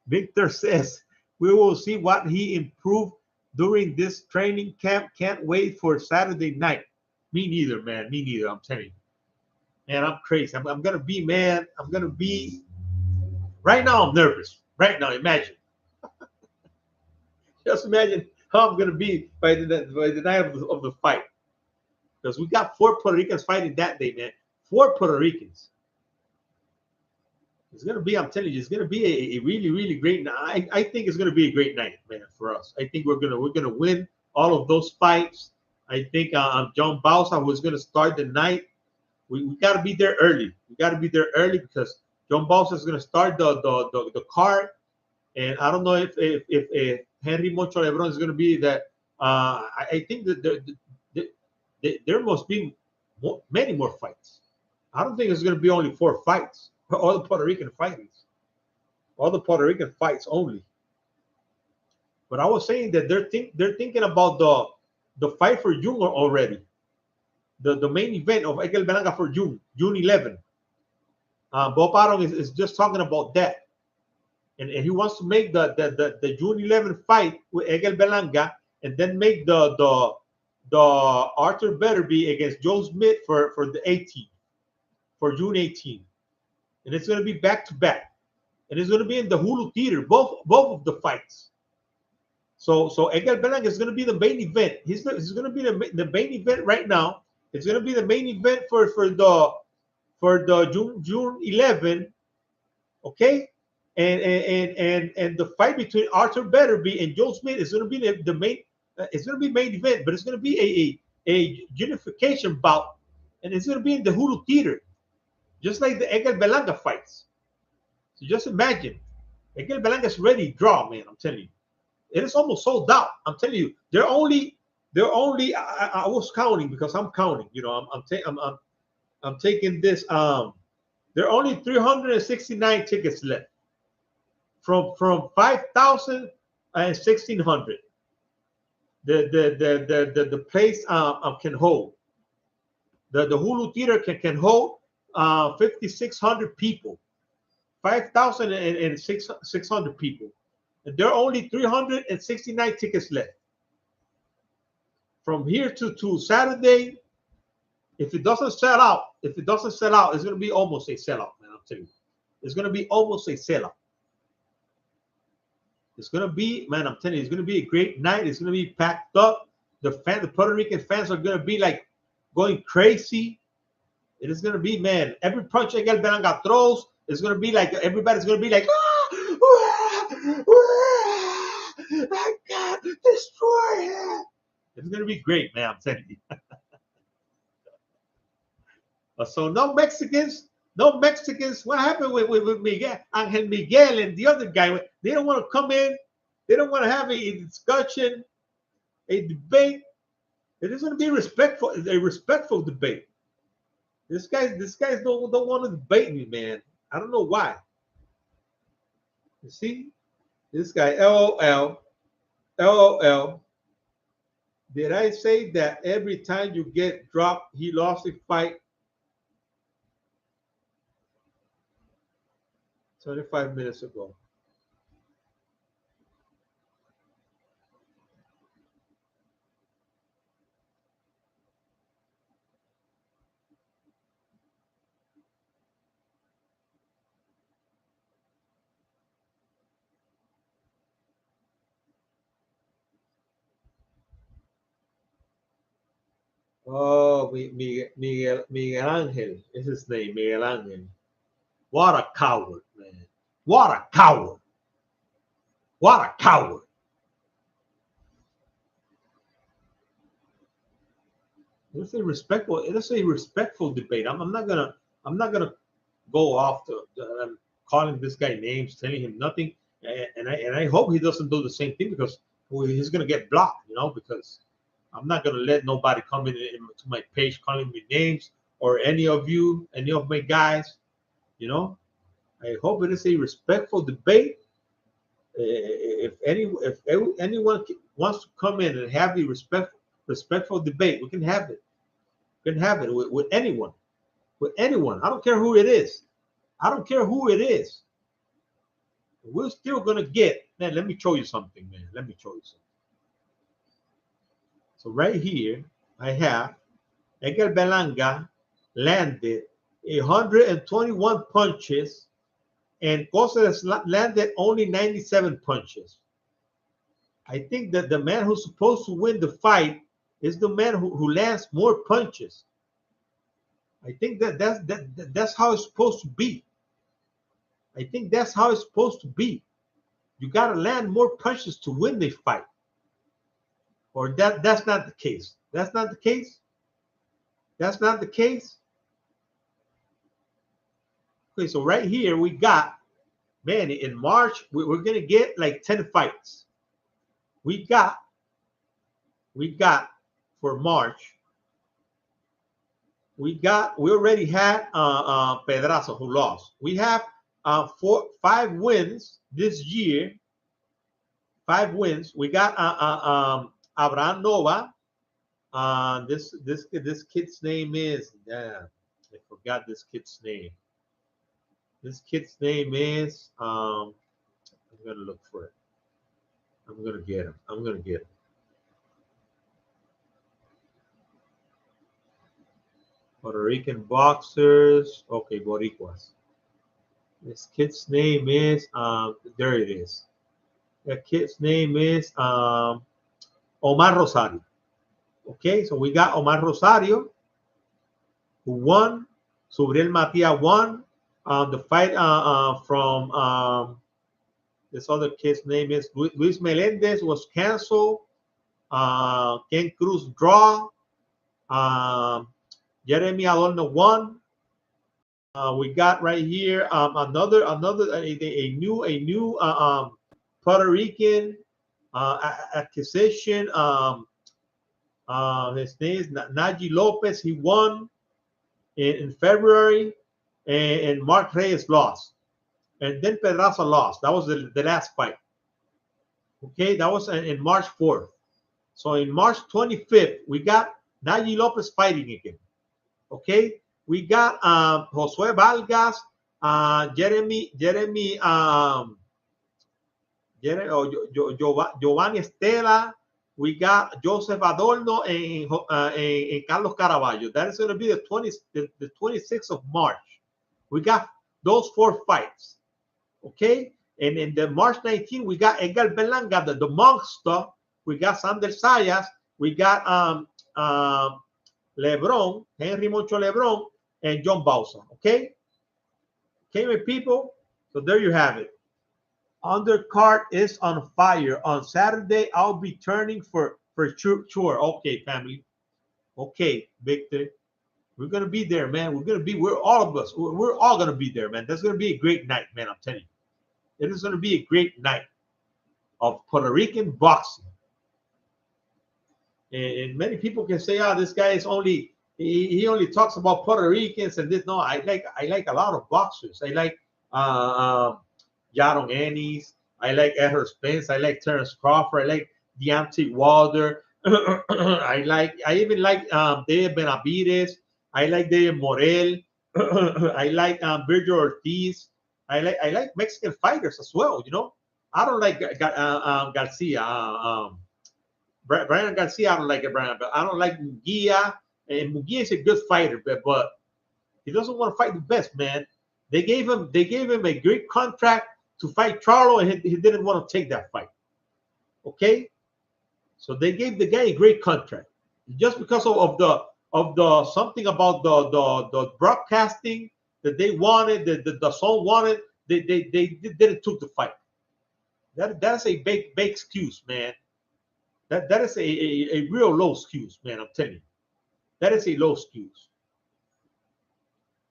A: Victor says, we will see what he improved during this training camp. Can't wait for Saturday night. Me neither, man. Me neither. I'm telling you. Man, I'm crazy. I'm going to be, man. I'm going to be. Right now, I'm nervous. Right now, imagine. Just imagine how I'm going to be by the night of the fight. Because we got 4 Puerto Ricans fighting that day, man. 4 Puerto Ricans. It's going to be, I'm telling you, it's going to be a really, really great night. I think it's going to be a great night, man, for us. I think we're going to win all of those fights. I think John Bausa was going to start the night. We got to be there early. We got to be there early because John Bausa is going to start the card. And I don't know if Henry Moncho Lebron is going to be that. I think that there must be many more fights. I don't think it's going to be only 4 fights. All the Puerto Rican fighters, all the Puerto Rican fights only. But I was saying that they're thinking about the fight for June already. The main event of Egel Belanga for June 11. Bob Aron is just talking about that, and he wants to make the June 11 fight with Egel Belanga, and then make the Arthur Betterby against Joe Smith for the 18th, for June 18th. And it's going to be back to back, and it's going to be in the Hulu Theater, both of the fights. So Edgar Belang is going to be the main event. He's going to be the main event right now. It's going to be the main event for the June 11, okay? And the fight between Arthur Betterby and Joe Smith is going to be the main. It's going to be main event, but it's going to be a unification bout, and it's going to be in the Hulu Theater. Just like the Egel Belanga fights. So just imagine. Egel Belanga is ready to draw, man. I'm telling you. It is almost sold out. I'm telling you. They're only I was counting because I'm counting. You know, I'm taking this. There are only 369 tickets left. From 5,000 and 1,600. The place can hold. The Hulu Theater can hold 5,600 people, 5,000 and 600 people. And there are only 369 tickets left. From here to Saturday, if it doesn't sell out, it's going to be almost a sellout, man. I'm telling you, it's going to be almost a sellout. It's going to be, man. I'm telling you, it's going to be a great night. It's going to be packed up. The Puerto Rican fans are going to be like going crazy. It is going to be, man, every punch Egel Belanga throws is going to be like, everybody's going to be like, I can't destroy him. It's going to be great, man, I'm telling you. So no Mexicans. What happened with Miguel, Angel Miguel and the other guy? They don't want to come in. They don't want to have a discussion, a debate. It is going to be a respectful debate. This guys don't want to debate me, man. I don't know why. You see, this guy, LOL. Did I say that every time you get dropped, he lost a fight? 25 minutes ago. Oh, Miguel Angel is his name, Miguel Angel. What a coward, man. What a coward. What a coward. Let's say respectful debate. I'm not gonna go off calling this guy names, telling him nothing, and I hope he doesn't do the same thing because he's gonna get blocked, because I'm not gonna let nobody come to my page calling me names or any of you, any of my guys, you know. I hope it is a respectful debate. If anyone wants to come in and have a respectful debate, we can have it. We can have it with anyone. With anyone. I don't care who it is. I don't care who it is. We're still gonna get, man. Let me show you something, man. Let me show you something. So right here, I have Edgar Belanga landed 121 punches, and Cosas landed only 97 punches. I think that the man who's supposed to win the fight is the man who lands more punches. I think that's how it's supposed to be. I think that's how it's supposed to be. You got to land more punches to win the fight. Or that's not the case. That's not the case. That's not the case. Okay, so right here we got, man, in March we're gonna get like 10 fights. We got for March. We already had Pedraza who lost. We have 5 wins this year. 5 wins. We got Abraham Nova. This kid's name is, I forgot this kid's name. This kid's name is I'm gonna look for it. I'm gonna get him. I'm gonna get him. Puerto Rican boxers. Okay, Boricuas. This kid's name is there it is. The kid's name is Omar Rosario. Okay, so we got Omar Rosario who won. Subriel Matia won. The fight from this other kid's name is Luis Melendez was canceled. Ken Cruz draw. Jeremy Adorno won. We got right here another a new Puerto Rican acquisition. His name is Naji Lopez. He won in February, and Mark Reyes lost, and then Pedraza lost. That was the last fight. Okay, that was in March 4th. So in March 25th, we got Naji Lopez fighting again. Okay, we got Josue Vargas, Giovanni Estela. We got Joseph Adorno and Carlos Caraballo. That is going to be the 26th of March. We got those 4 fights. Okay, and in the March 19th, we got Edgar Belanga, the monster. We got Sander Sayas. We got Lebron, Henry Moncho Lebron, and John Bausa. Okay, my people. So there you have it. Undercard is on fire. On Saturday, I'll be turning for sure. Okay, family. Okay, Victor. We're gonna be there, man. We're all of us. We're all gonna be there, man. That's gonna be a great night, man. I'm telling you. It is gonna be a great night of Puerto Rican boxing. And many people can say, "Oh, this guy is he only talks about Puerto Ricans and this." No, I like a lot of boxers. I like Yaron Ennis. I like Errol Spence. I like Terrence Crawford. I like Deontay Wilder. I even like David Benavides. I like David Morel. I like Virgil Ortiz. I like Mexican fighters as well. I don't like Garcia. Brian Garcia, I don't like it, Brian, but I don't like Munguia. And Munguia is a good fighter, but he doesn't want to fight the best, man. They gave him a great contract to fight Charlo, and he didn't want to take that fight. Okay, so they gave the guy a great contract just because of of the something about the broadcasting that they wanted, the Zone wanted. They didn't took the fight. That's a big excuse, man. That is a real low excuse, man. I'm telling you, that is a low excuse.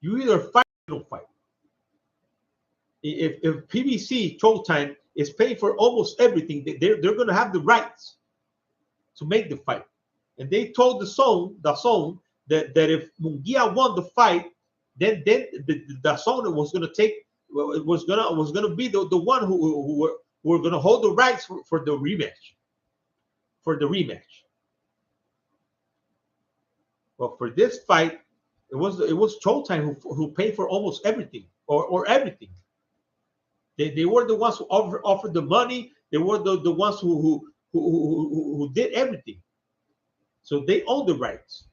A: You either fight or don't fight. If PBC Showtime is paying for almost everything, they're going to have the rights to make the fight. And they told the Zone that if Munguia won the fight, then the Zone was going to take was going to be the one who were going to hold the rights for the rematch. For the rematch. But for this fight, it was Showtime who paid for almost everything or everything. They were the ones who offered the money. They were the ones who did everything. So they own the rights.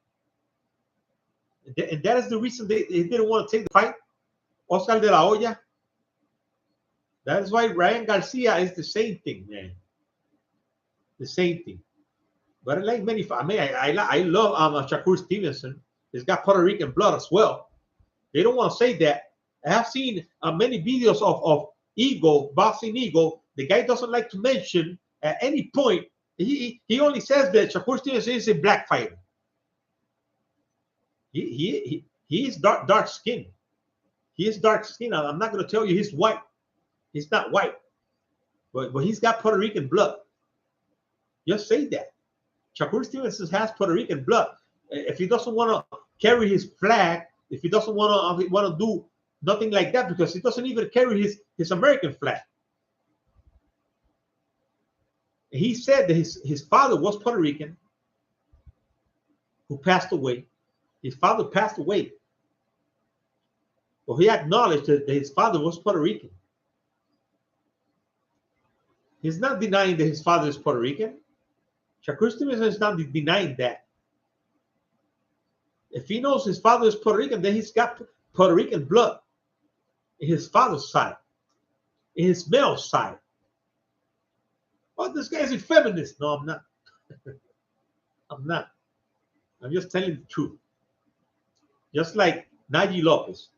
A: And that is the reason they didn't want to take the fight. Oscar de la Hoya. That is why Ryan Garcia is the same thing, man. The same thing. But I like many. I mean, I love Shakur Stevenson. He's got Puerto Rican blood as well. They don't want to say that. I have seen many videos of Eagle, Boxing Eagle. The guy doesn't like to mention at any point. He only says that Shakur Stevenson is a black fighter. He is dark skin. He is dark skin. I'm not going to tell you he's white. He's not white, but he's got Puerto Rican blood. Just say that. Shakur Stevenson has Puerto Rican blood. If he doesn't want to carry his flag, if he doesn't want to do nothing like that, because he doesn't even carry his American flag. He said that his father was Puerto Rican, who passed away. His father passed away. Well, he acknowledged that his father was Puerto Rican. He's not denying that his father is Puerto Rican. Shakur Stevenson is not denying that. If he knows his father is Puerto Rican, then he's got Puerto Rican blood in his father's side, in his male side. Oh, this guy's a feminist. No, I'm not. I'm not. I'm just telling the truth. Just like Nayi Lopez.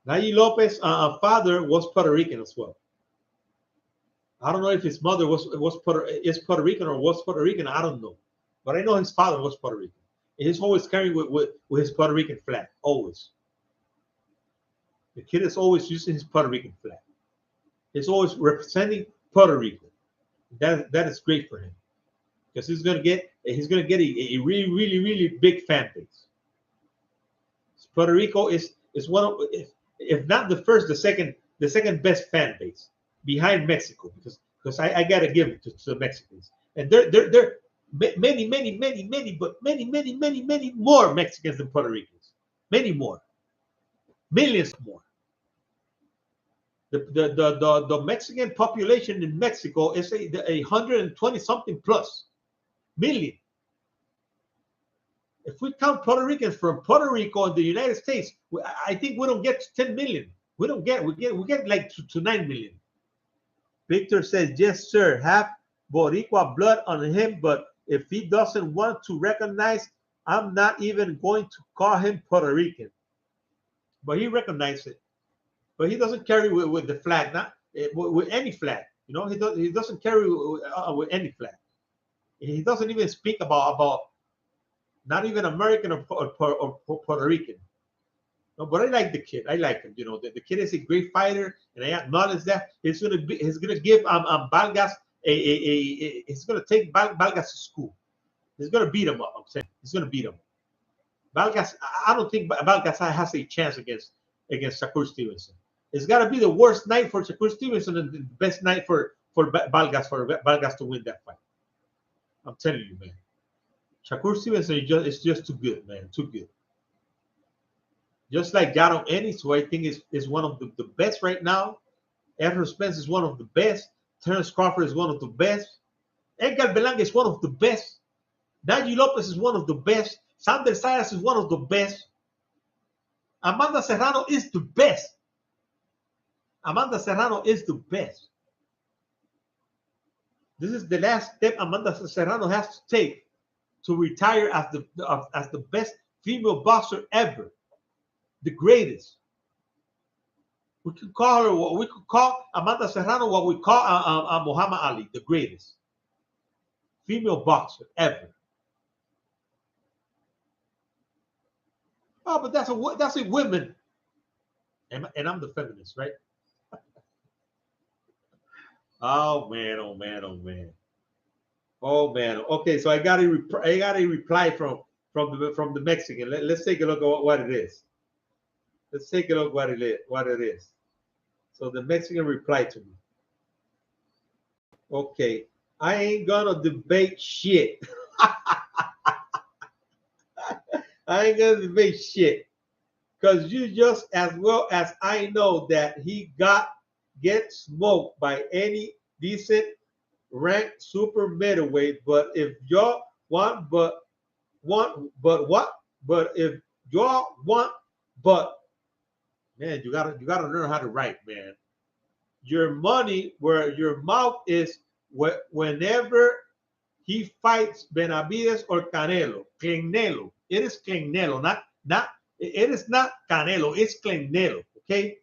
A: Nayi Lopez's father was Puerto Rican as well. I don't know if his mother is Puerto Rican or was Puerto Rican. I don't know, but I know his father was Puerto Rican. And he's always carrying with his Puerto Rican flag. Always. The kid is always using his Puerto Rican flag. He's always representing Puerto Rico. That is great for him because he's gonna get a really big fan base. Puerto Rico is one of, if not the first, the second best fan base behind Mexico, because I gotta give it to the Mexicans, and they're many more Mexicans than Puerto Ricans, many more, millions more. The Mexican population in Mexico is a 120 something plus million. If we count Puerto Ricans from Puerto Rico and the United States, I think we don't get to 10 million. We get like to 9 million. Victor says, yes, sir, have Boricua blood on him, but if he doesn't want to recognize, I'm not even going to call him Puerto Rican. But he recognized it. But he doesn't carry with the flag, not with any flag. You know, he doesn't carry with any flag. He doesn't even speak about not even American or Puerto Rican. No, but I like the kid. I like him. You know, the kid is a great fighter, and I acknowledge that. He's gonna give Vargas he's gonna take Vargas to school. He's gonna beat him up. I'm saying he's gonna beat him. Vargas, I don't think Vargas has a chance against Shakur Stevenson. It's got to be the worst night for Shakur Stevenson and the best night for Vargas to win that fight. I'm telling you, man. Shakur Stevenson is just too good, man. Too good. Just like Jaron Ennis, who I think is one of the best right now. Errol Spence is one of the best. Terence Crawford is one of the best. Edgar Berlanga is one of the best. Nayi Lopez is one of the best. Sander Sayas is one of the best. Amanda Serrano is the best. Amanda Serrano is the best. This is the last step Amanda Serrano has to take to retire as the best female boxer ever, the greatest. We could call her what we could call Amanda Serrano, what we call Muhammad Ali, the greatest female boxer ever. Oh, but that's a women, and I'm the feminist, right? Oh man, oh man, oh man, oh man. Okay, so I got a reply from the Mexican. Let's take a look at what it is. Let's take a look what it is. What it is. So the Mexican replied to me. Okay, I ain't gonna debate shit. I ain't gonna debate shit. Because you just as well as I know that he get smoked by any decent ranked super middleweight. But if y'all but if y'all want but man, you gotta learn how to write, man. Your money where your mouth is whenever he fights Benavides or Canelo. It is Canelo, not it is not Canelo, it's Canelo, okay?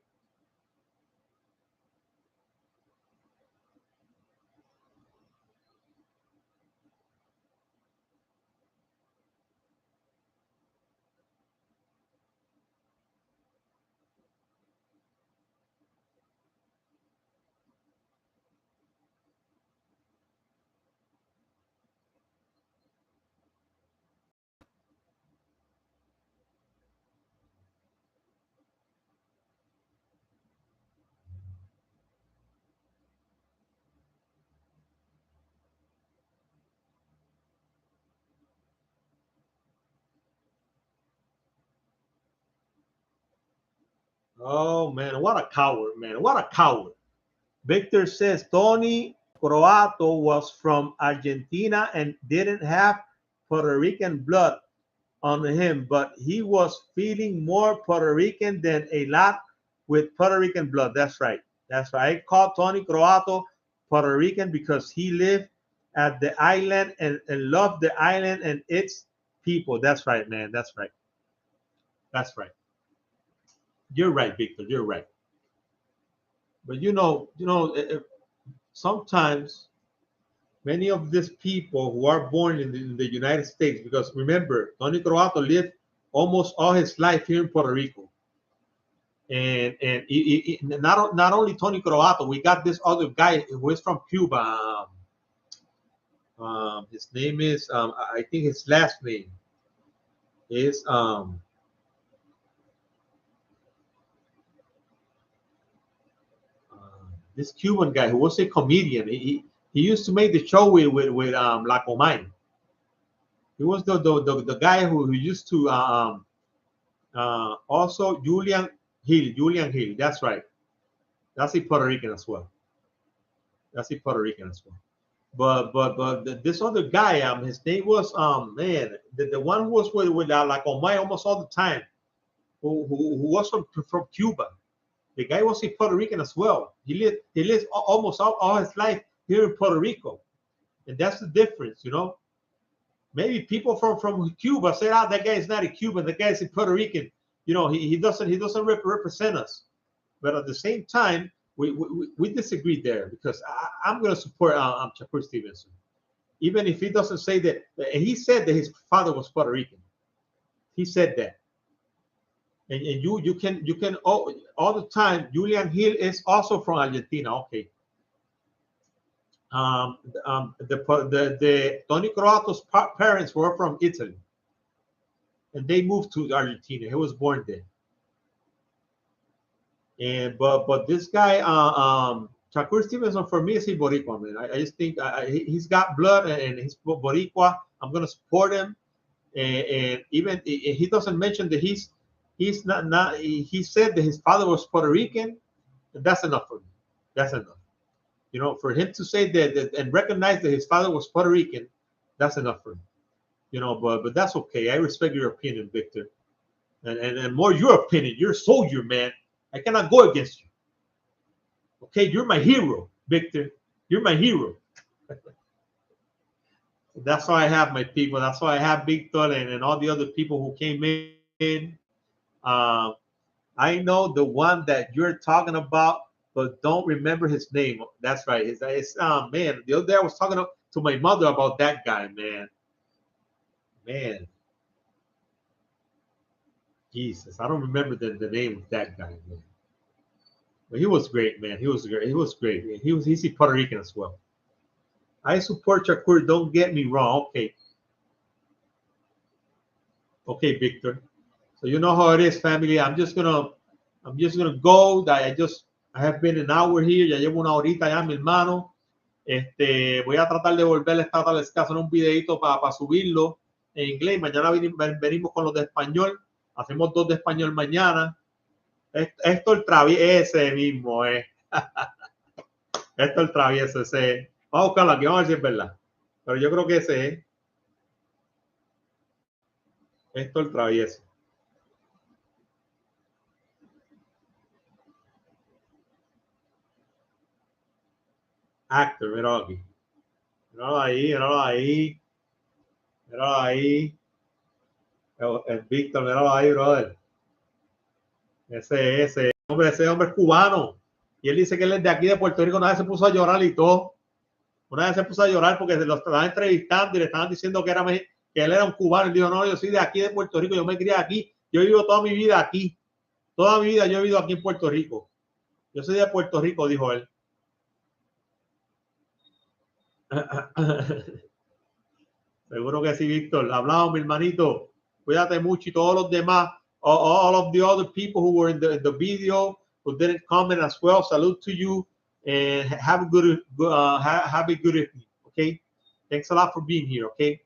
A: Oh man, what a coward, man. What a coward. Victor says Tony Croato was from Argentina and didn't have Puerto Rican blood on him, but he was feeling more Puerto Rican than a lot with Puerto Rican blood. That's right. That's right. I call Tony Croato Puerto Rican because he lived at the island and loved the island and its people. That's right, man. That's right. That's right. You're right, Victor. You're right. But sometimes many of these people who are born in the United States, because remember, Tony Croato lived almost all his life here in Puerto Rico. And not only Tony Croato, we got this other guy who is from Cuba. His name is I think his last name is this Cuban guy who was a comedian. He used to make the show with La Comay. He was the guy who used to also Julian Hill. Julian Hill. That's right. That's a Puerto Rican as well. That's a Puerto Rican as well. But this other guy, his name was man, the one who was with La Comay almost all the time, who was from Cuba. The guy was a Puerto Rican as well. He lived almost all his life here in Puerto Rico, and that's the difference, you know. Maybe people from Cuba say, "Ah, that guy is not a Cuban. The guy is a Puerto Rican." You know, he doesn't represent us. But at the same time, we disagree there because I'm going to support Shakur Stevenson, even if he doesn't say that. And he said that his father was Puerto Rican. He said that. And you can all the time. Julian Hill is also from Argentina. Okay. The Tony Croato's parents were from Italy, and they moved to Argentina. He was born there. And but this guy, Shakur Stevenson, for me is a Boricua, man. I just think he's got blood and he's Boricua. I'm gonna support him, and even he doesn't mention that he's not. He said that his father was Puerto Rican, and that's enough for me. That's enough. You know, for him to say that and recognize that his father was Puerto Rican, that's enough for him. You know, but that's okay. I respect your opinion, Victor, and more your opinion. You're a soldier, man. I cannot go against you. Okay, you're my hero, Victor. You're my hero. That's why I have my people. That's why I have Victor and all the other people who came in. Um, I know the one that you're talking about, but don't remember his name. That's right. It's man. The other day I was talking to my mother about that guy, man. Man, Jesus, I don't remember the name of that guy, man. But he was great, man. He was great. He was great. He's Puerto Rican as well. I support Shakur. Don't get me wrong. Okay, okay, Victor. So you know how it is, family. I'm just gonna go. I have been an hour here. Ya llevo una horita ya, mi hermano. Voy a tratar de volver a estar al escaso en un videito para subirlo en inglés. Mañana venimos con los de español. Hacemos dos de español mañana. Esto el travieso, ese mismo es. Esto el travieso, ese. Vamos a buscarlo aquí, vamos a ver si es verdad. Pero yo creo que ese es. Esto el travieso. Actor, míralo aquí. Míralo ahí, míralo ahí. Míralo ahí. El Víctor, míralo ahí, brother. Ese hombre es cubano. Y él dice que él es de aquí de Puerto Rico. Una vez se puso a llorar y todo. Una vez se puso a llorar porque se lo estaban entrevistando y le estaban diciendo que él era un cubano. Él dijo, no, yo soy de aquí de Puerto Rico. Yo me crié aquí. Yo he vivido toda mi vida aquí. Toda mi vida yo he vivido aquí en Puerto Rico. Yo soy de Puerto Rico, dijo él. Seguro que sí, Víctor. Hablamos, mi hermanito. Cuídate mucho y todos los demás. All of the other people who were in the video who didn't comment as well. Salute to you and have a good evening. Okay. Thanks a lot for being here. Okay.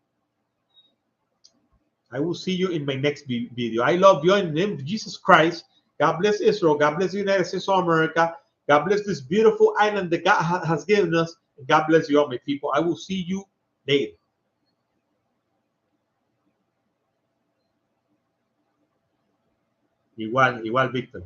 A: I will see you in my next video. I love you in the name of Jesus Christ. God bless Israel. God bless the United States of America. God bless this beautiful island that God has given us. God bless you all, my people. I will see you later. Igual, Víctor.